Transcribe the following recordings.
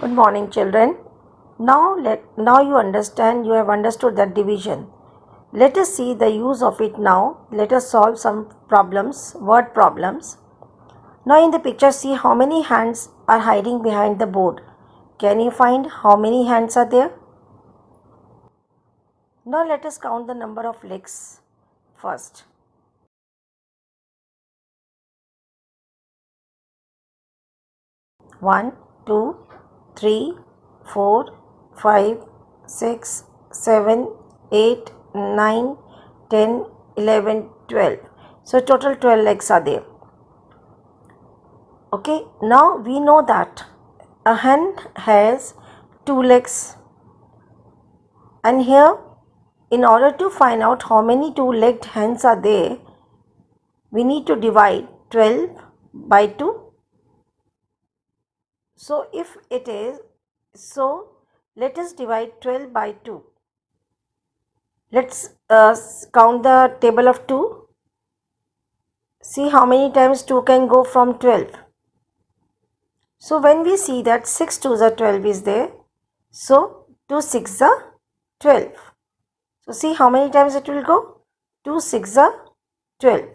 Good morning, children. Now you have understood that division. Let us see the use of it now. Let us solve some problems, word problems. Now in the picture, see how many hands are hiding behind the board. Can you find how many hands are there? Now let us count the number of legs first. One, two, 3, 4, 5, 6, 7, 8, 9, 10, 11, 12. So total 12 legs are there. Okay, now we know that a hen has 2 legs, and here in order to find out how many 2-legged hens are there, we need to divide 12 by 2. So if it is, so let us divide 12 by 2. Let's count the table of 2. See how many times 2 can go from 12. So when we see that 6 2s are 12 is there, so 2 6s are 12. So see how many times it will go? 2 6s are 12.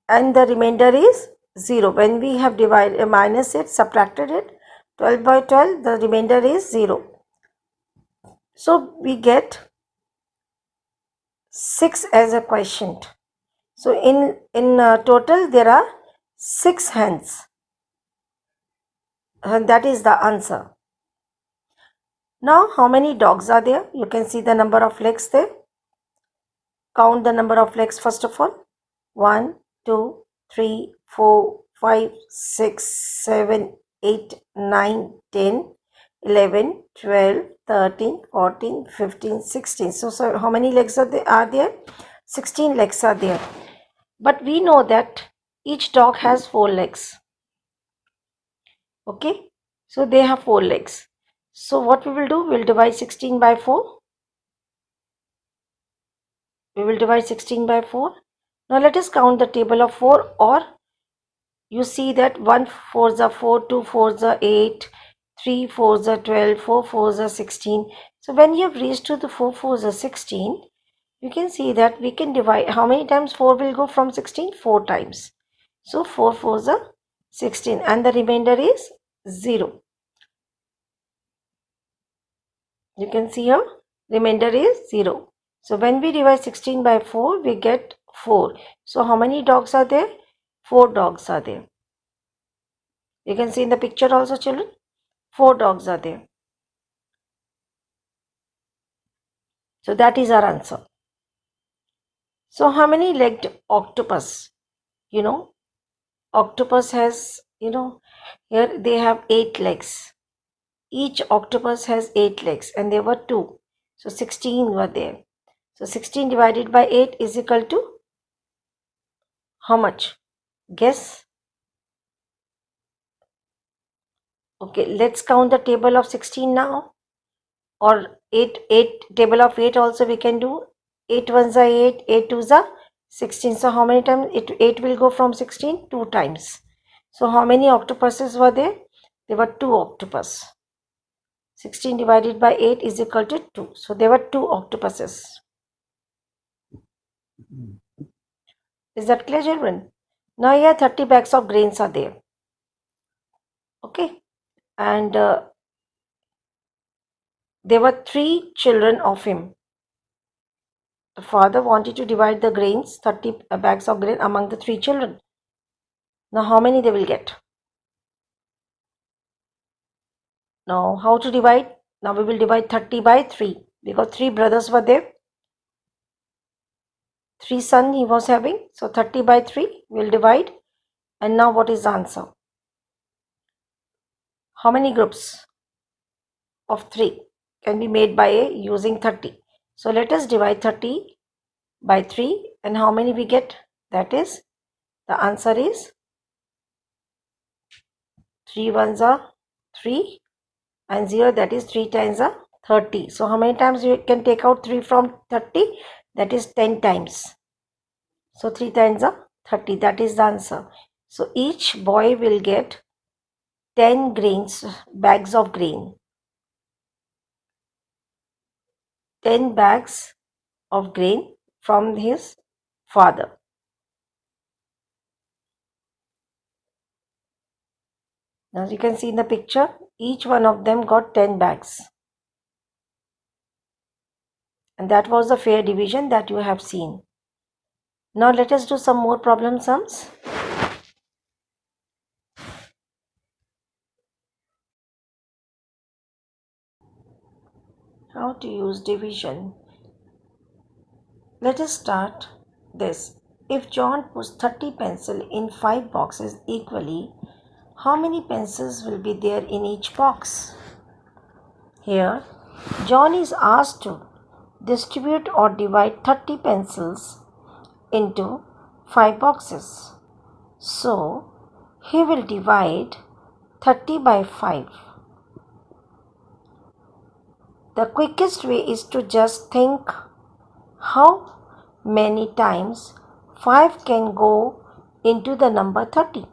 And the remainder is 0. When we have divided, minus it, subtracted it, 12 by 12, the remainder is 0. So we get 6 as a quotient. So in total there are 6 hens, and that is the answer. Now how many dogs are there? You can see the number of legs there. Count the number of legs first of all. 1, 2, 3, 4, 5, 6, 7, 8, 9, 10, 11, 12, 13, 14, 15, 16. So how many legs are there? 16 legs are there. But we know that each dog has 4 legs. Okay, so they have 4 legs. So what we will do, we will divide 16 by 4. We will divide 16 by 4. Now let us count the table of 4, or you see that 1 4s are 4, 2 4s are 8, 3 4s are 12, 4 4s are 16. So when you have reached to the 4 4s are 16, you can see that we can divide. How many times 4 will go from 16? 4 times. So 4 4s are 16, and the remainder is 0. You can see here, remainder is 0. So when we divide 16 by 4, we get 4. So how many dogs are there? 4 dogs are there. You can see in the picture also, children, 4 dogs are there. So that is our answer. So how many legged octopus? Octopus has, here they have 8 legs. Each octopus has 8 legs, and there were 2. So 16 were there. So 16 divided by 8 is equal to how much? Guess. Okay, let's count the table of 16 now. Or 8 table of 8 also we can do. 8 ones are 8, 8 twos are 16. So how many times 8 will go from 16? 2 times. So how many octopuses were there? There were 2 octopus. 16 divided by 8 is equal to 2. So there were 2 octopuses. Is that clear, children? Now here 30 bags of grains are there. Okay. And there were 3 children of him. The father wanted to divide the grains, 30 bags of grain, among the 3 children. Now how many they will get? Now how to divide? Now we will divide 30 by 3, because 3 brothers were there. 3 sons he was having. So 30 by 3 we will divide. And now what is the answer? How many groups of 3 can be made by A using 30? So let us divide 30 by 3, and how many we get? That is, the answer is 3 ones are 3 and 0, that is 3 times are 30. So how many times you can take out 3 from 30? That is 10 times. So 3 times are 30, that is the answer. So each boy will get 10 bags of grain. 10 bags of grain from his father. As you can see in the picture, each one of them got 10 bags. And that was the fair division that you have seen. Now let us do some more problem sums. How to use division. Let us start this. If John puts 30 pencils in 5 boxes equally, how many pencils will be there in each box? Here, John is asked to distribute or divide 30 pencils into 5 boxes. So, he will divide 30 by 5. The quickest way is to just think how many times 5 can go into the number 30.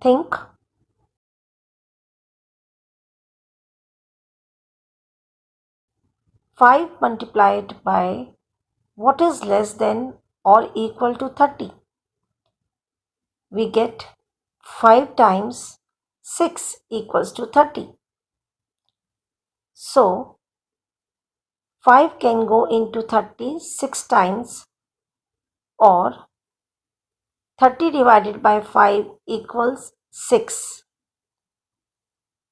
Think. Five multiplied by what is less than or equal to 30? We get 5 times 6 equals to 30. So, 5 can go into 30 6 times, or 30 divided by 5 equals 6.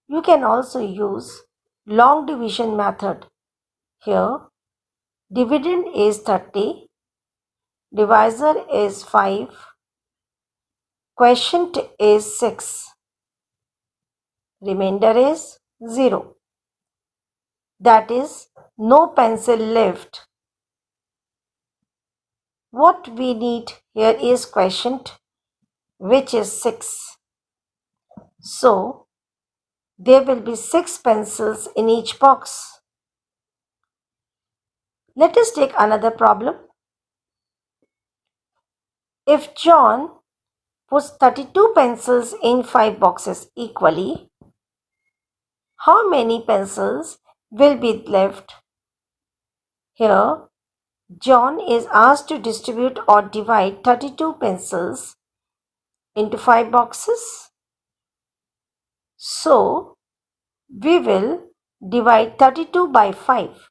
You can also use long division method. Here, dividend is 30, divisor is 5, quotient is 6, remainder is 0. That is, no pencil left. What we need here is quotient, which is 6. So, there will be 6 pencils in each box. Let us take another problem. If John puts 32 pencils in 5 boxes equally, how many pencils will be left? Here, John is asked to distribute or divide 32 pencils into 5 boxes. So, we will divide 32 by 5.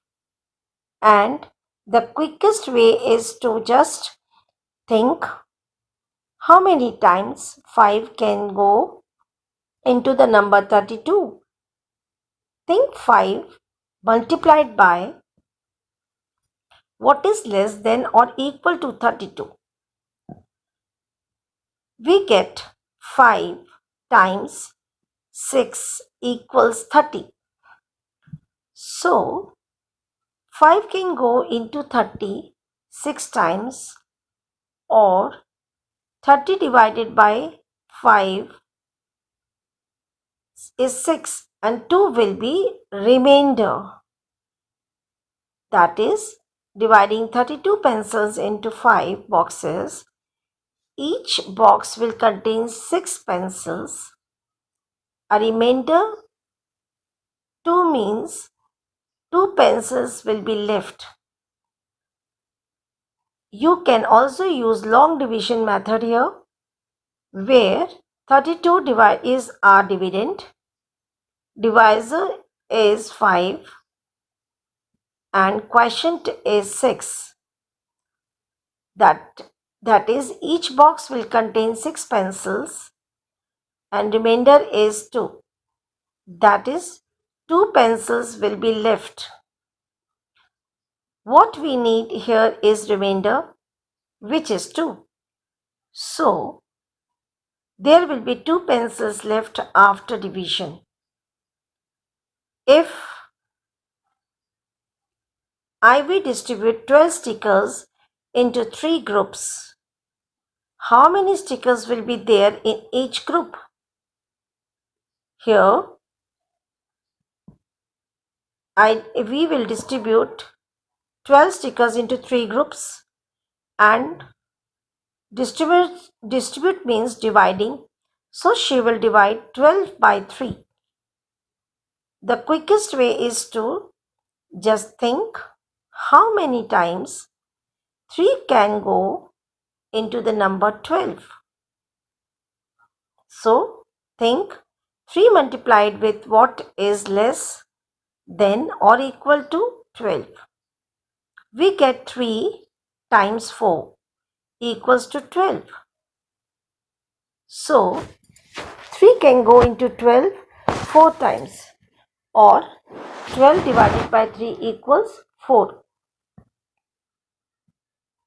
And the quickest way is to just think how many times 5 can go into the number 32. Think 5 multiplied by what is less than or equal to 32. We get 5 times 6 equals 30. So, 5 can go into 30 6 times, or 30 divided by 5 is 6, and 2 will be remainder. That is, dividing 32 pencils into 5 boxes, each box will contain 6 pencils. A remainder 2 means 2 pencils will be left. You can also use long division method here, where 32 is our dividend, divisor is 5, and quotient is 6. That is, each box will contain 6 pencils and remainder is 2. That is, 2 pencils will be left. What we need here is remainder, which is 2. So, there will be 2 pencils left after division. If I will distribute 12 stickers into 3 groups, how many stickers will be there in each group? Here, we will distribute 12 stickers into 3 groups, and Distribute means dividing. So she will divide 12 by 3. The quickest way is to just think how many times 3 can go into the number 12. So think 3 multiplied with what is less than or equal to 12. We get 3 times 4 equals to 12. So 3 can go into 12 4 times, or 12 divided by 3 equals 4.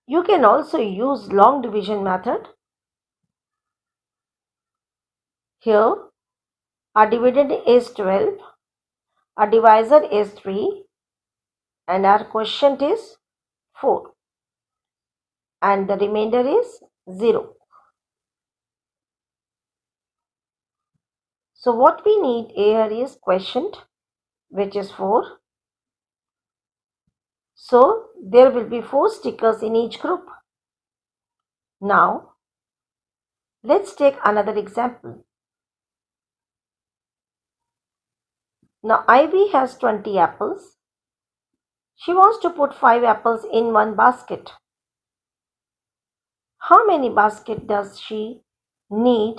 You can also use long division method. Here our dividend is 12, our divisor is 3, and our quotient is 4, and the remainder is 0. So what we need here is quotient, which is 4. So there will be 4 stickers in each group. Now let's take another example. Now Ivy has 20 apples. She wants to put 5 apples in one basket. How many baskets does she need?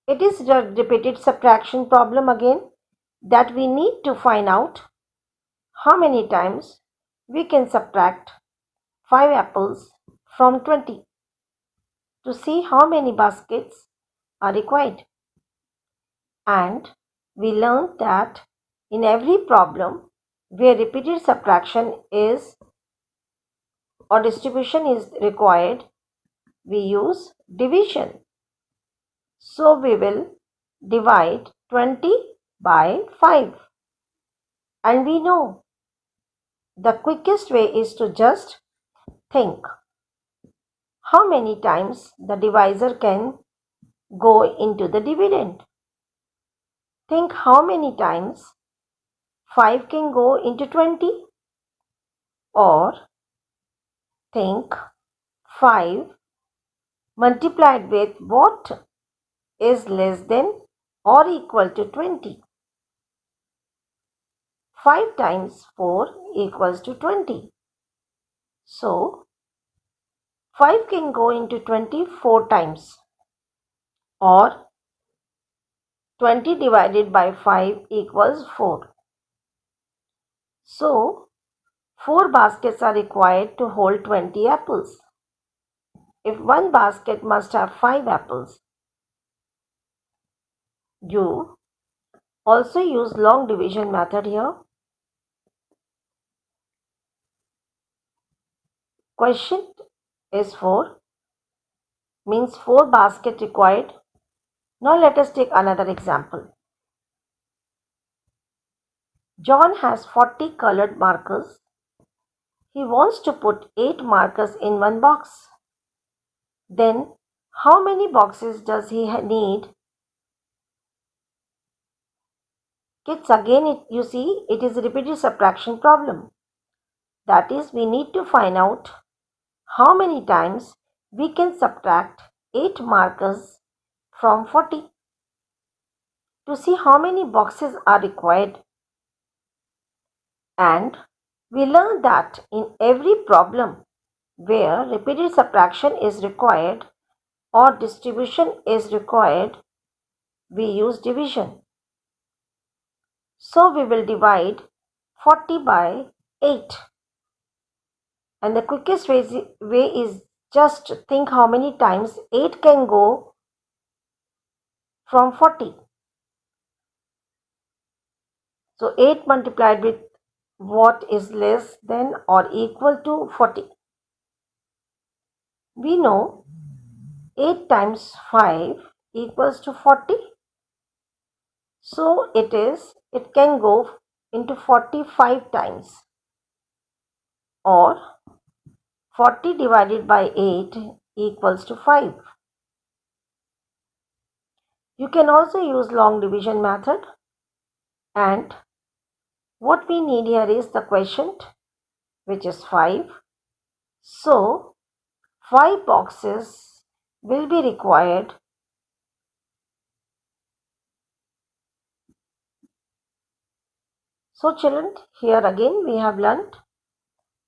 It is a repeated subtraction problem again, that we need to find out how many times we can subtract 5 apples from 20 to see how many baskets are required. And we learned that in every problem where repeated subtraction is or distribution is required, we use division. So we will divide 20 by 5. And we know the quickest way is to just think how many times the divisor can go into the dividend. Think how many times 5 can go into 20, or think 5 multiplied with what is less than or equal to 20. 5 times 4 equals to 20. So 5 can go into 24 times, or 20 divided by 5 equals 4. So 4 baskets are required to hold 20 apples. If one basket must have 5 apples, you also use long division method here. Quotient is 4, means 4 baskets required. Now let us take another example. John has 40 colored markers. He wants to put 8 markers in one box. Then how many boxes does he need? Kids, again you see it is a repeated subtraction problem. That is, we need to find out how many times we can subtract 8 markers from 40 to see how many boxes are required. And we learned that in every problem where repeated subtraction is required or distribution is required, we use division. So we will divide 40 by 8. And the quickest way is just think how many times 8 can go from 40. So 8 multiplied with what is less than or equal to 40. We know 8 times 5 equals to 40. So it can go into 45 times, or 40 divided by 8 equals to 5. You can also use long division method, and what we need here is the quotient, which is 5, So 5 boxes will be required. So children, here again we have learnt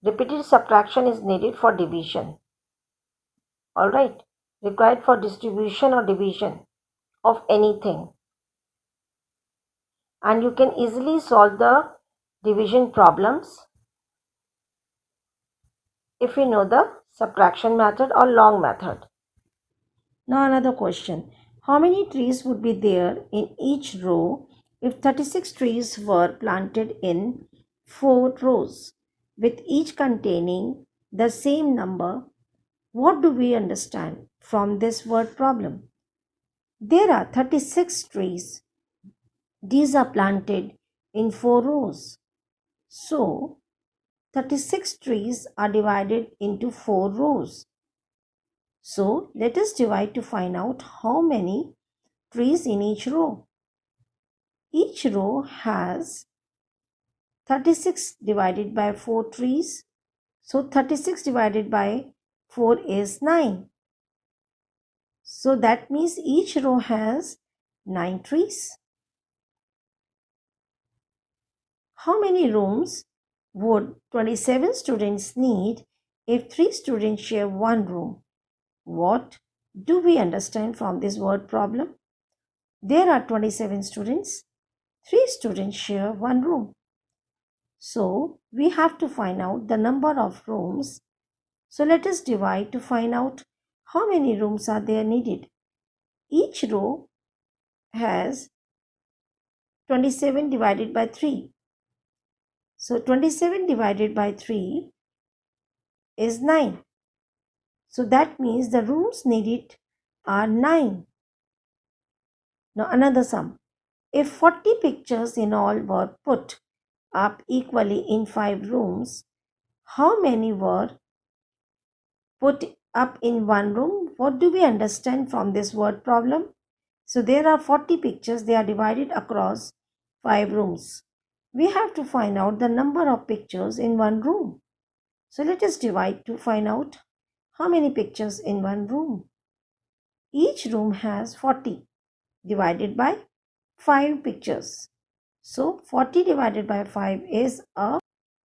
repeated subtraction is needed for division. Alright, required for distribution or division of anything. And you can easily solve the division problems if you know the subtraction method or long method. Now another question. How many trees would be there in each row if 36 trees were planted in 4 rows, with each containing the same number? What do we understand from this word problem? There are 36 trees. These are planted in 4 rows. So 36 trees are divided into 4 rows. So let us divide to find out how many trees in each row. Each row has 36 divided by 4 trees. So 36 divided by 4 is 9. So that means each row has 9 trees. How many rooms would 27 students need if 3 students share one room? What do we understand from this word problem? There are 27 students. 3 students share one room. So we have to find out the number of rooms. So let us divide to find out how many rooms are there needed. Each row has 27 divided by 3. So 27 divided by 3 is 9. So that means the rooms needed are 9. Now another sum. If 40 pictures in all were put up equally in 5 rooms, how many were put up in one room? What do we understand from this word problem? So there are 40 pictures. They are divided across 5 rooms. We have to find out the number of pictures in one room. So let us divide to find out how many pictures in one room. Each room has 40 divided by 5 pictures. So 40 divided by 5 is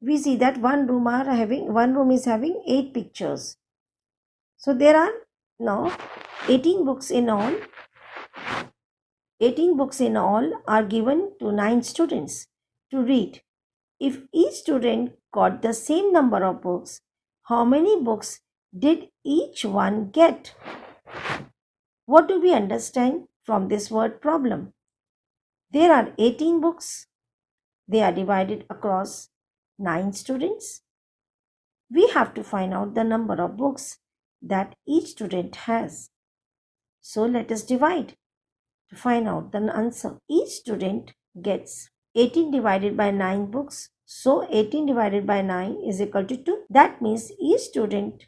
we see that one room is having 8 pictures. So there are now 18 books in all. 18 books in all are given to 9 students to read. If each student got the same number of books, how many books did each one get? What do we understand from this word problem? There are 18 books. They are divided across 9 students. We have to find out the number of books that each student has. So let us divide to find out the answer. Each student gets 18 divided by 9 books. So 18 divided by 9 is equal to 2. That means each student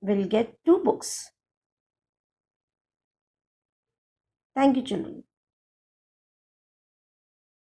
will get 2 books. Thank you, children.